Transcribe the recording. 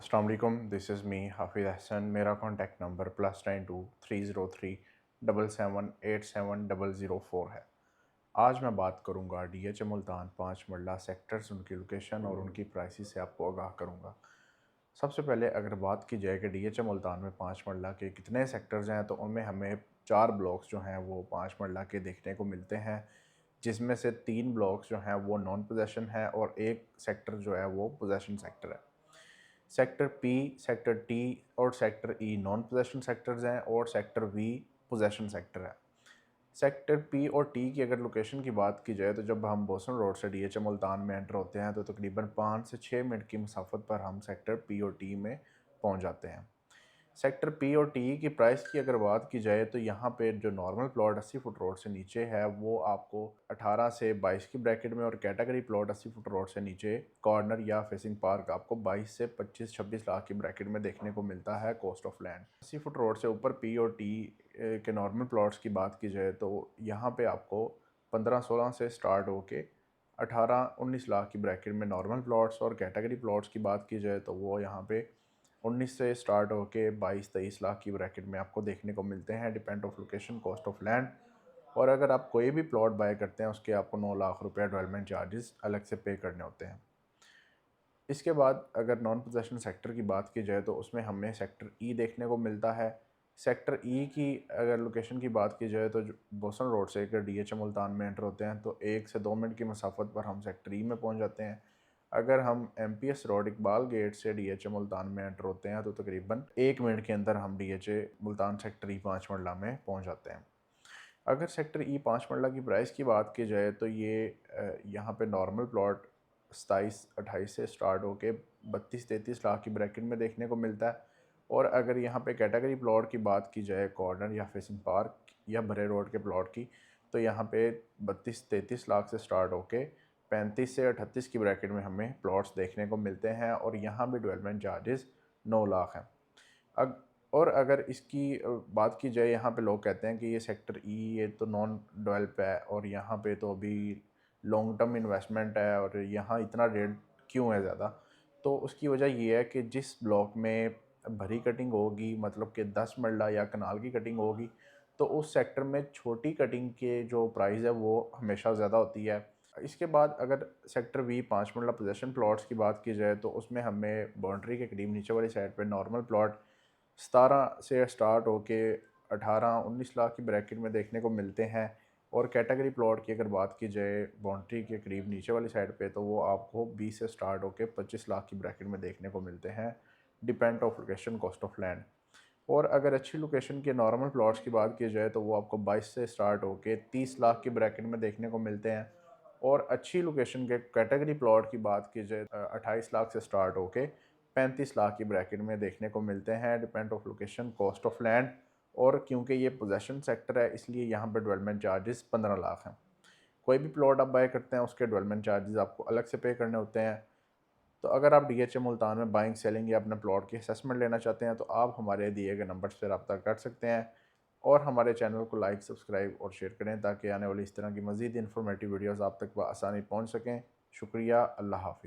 अस्सलाम वालेकुम, this is me हाफिज़ अहसन। मेरा कॉन्टैक्ट नंबर +92 303 777 87004 है। आज मैं बात करूंगा DH मुल्तान 5 मरला सेक्टर्स, उनकी लोकेशन और उनकी प्राइसेस से आपको आगाह करूंगा। सबसे पहले अगर बात की जाए कि DH मुल्तान में 5 मरला के कितने सेक्टर्स हैं, तो उनमें हमें 4 ब्लॉक्स जो हैं वो 5 मरला के देखने को मिलते हैं, जिसमें से 3 ब्लॉक्स जो हैं वो नॉन पोजेशन है और एक सेक्टर जो है वो पोजेशन सेक्टर है। सेक्टर पी, सेक्टर टी और सेक्टर ई नॉन पोजेशन सेक्टर्स हैं और सेक्टर वी पोजेशन सेक्टर है। सेक्टर पी और टी की अगर लोकेशन की बात की जाए, तो जब हम बोसन रोड से DH मुल्तान में एंटर होते हैं तो तकरीबन 5 से 6 मिनट की मुसाफत पर हम सेक्टर पी और टी में पहुंच जाते हैं। सेक्टर पी और टी की प्राइस की अगर बात की जाए, तो यहाँ पे जो नॉर्मल प्लॉट 80 फुट रोड से नीचे है वो आपको 18 से 22 की ब्रैकेट में, और कैटेगरी प्लॉट 80 फुट रोड से नीचे कॉर्नर या फेसिंग पार्क आपको 22 से 25-26 लाख की ब्रैकेट में देखने को मिलता है cost of land. 80 foot road से ऊपर पी और टी के नॉर्मल प्लॉट्स की बात की जाए, तो यहाँ पे आपको 15-16 से स्टार्ट होके 18-19 लाख की ब्रैकेट में नॉर्मल प्लॉट्स, और कैटेगरी प्लॉट्स की बात की जाए तो वो यहाँ पे 19 से स्टार्ट होके 22-23 लाख की ब्रैकेट में आपको देखने को मिलते हैं, depend of location, cost of land. और अगर आप कोई भी प्लॉट बाय करते हैं, उसके आपको 9 लाख रुपया डेवलपमेंट चार्जेस अलग से पे करने होते हैं। इसके बाद अगर नॉन पोजेशन सेक्टर की बात की जाए, तो उसमें हमें सेक्टर ई देखने को मिलता है। सेक्टर ई की अगर लोकेशन की बात की जाए, तो बोसन रोड से अगर DH मुल्तान में एंटर होते हैं तो 1 से 2 मिनट की मसाफत पर हम सेक्टर ई में पहुंच जाते हैं। अगर हम MPS रोड इकबाल गेट से DH मुल्तान में एंटर होते हैं तो तकरीबन 1 मिनट के अंदर हम DH मुल्तान सेक्टर ई 5 मरला में पहुंच जाते हैं। अगर सेक्टर ई 5 मरला की प्राइस की बात की जाए, तो ये यहाँ पे नॉर्मल प्लॉट 27-28 से स्टार्ट होके 32-33 लाख की ब्रैकेट में देखने को मिलता है। और अगर यहाँ पे कैटेगरी प्लॉट की बात की जाए, कॉर्नर या फेसिंग पार्क या भरे रोड के प्लॉट की, तो यहाँ पे 32-33 लाख से स्टार्ट होके 35 से 38 की ब्रैकेट में हमें प्लॉट्स देखने को मिलते हैं, और यहाँ भी डेवलपमेंट चार्जेस 9 लाख हैं। अग और अगर इसकी बात की जाए, यहाँ पे लोग कहते हैं कि ये सेक्टर ई ये तो नॉन डेवलप है और यहाँ पे तो अभी लॉन्ग टर्म इन्वेस्टमेंट है और यहाँ इतना रेट क्यों है ज़्यादा। तो उसकी वजह ये है कि जिस ब्लॉक में भरी कटिंग होगी, मतलब कि 10 मरला या कनाल की कटिंग होगी, तो उस सेक्टर में छोटी कटिंग के जो प्राइस है वो हमेशा ज़्यादा होती है। इसके बाद अगर सेक्टर वी 5 मरला पोजेशन प्लॉट्स की बात की जाए, तो उसमें हमें बाउंड्री के करीब नीचे वाली साइड पे नॉर्मल प्लॉट 17 से स्टार्ट होके 18-19 लाख की ब्रैकेट में देखने को मिलते हैं। और कैटेगरी प्लॉट की अगर बात की जाए बाउंड्री के करीब नीचे वाली साइड पे, तो वो आपको 20 से स्टार्ट होके 25 लाख की ब्रैकेट में देखने को मिलते हैं, depend of location, cost of land. और अगर अच्छी लोकेशन के नॉर्मल प्लॉट्स की बात की जाए, तो वो आपको 22 से स्टार्ट होके 30 लाख की ब्रैकेट में देखने को मिलते हैं। और अच्छी लोकेशन के कैटेगरी प्लॉट की बात की जाए, 28 लाख से स्टार्ट होके 35 लाख की ब्रैकेट में देखने को मिलते हैं, depend of location, cost of land. और क्योंकि ये पोजेशन सेक्टर है, इसलिए यहाँ पर डेवलपमेंट चार्जेस 15 लाख हैं। कोई भी प्लॉट आप बाय करते हैं, उसके डेवलपमेंट चार्जेस आपको अलग से पे करने होते हैं। तो अगर आप DH मुल्तान में बाइंग, सेलिंग या अपने प्लॉट की असेसमेंट लेना चाहते हैं, तो आप हमारे दिए गए नंबर से रब्ता कर सकते हैं। और हमारे चैनल को लाइक, सब्सक्राइब और शेयर करें, ताकि आने वाली इस तरह की मज़ीद इन्फॉर्मेटिव वीडियोज़ आप तक आसानी पहुँच सकें। शुक्रिया। अल्लाह हाफ़िज़।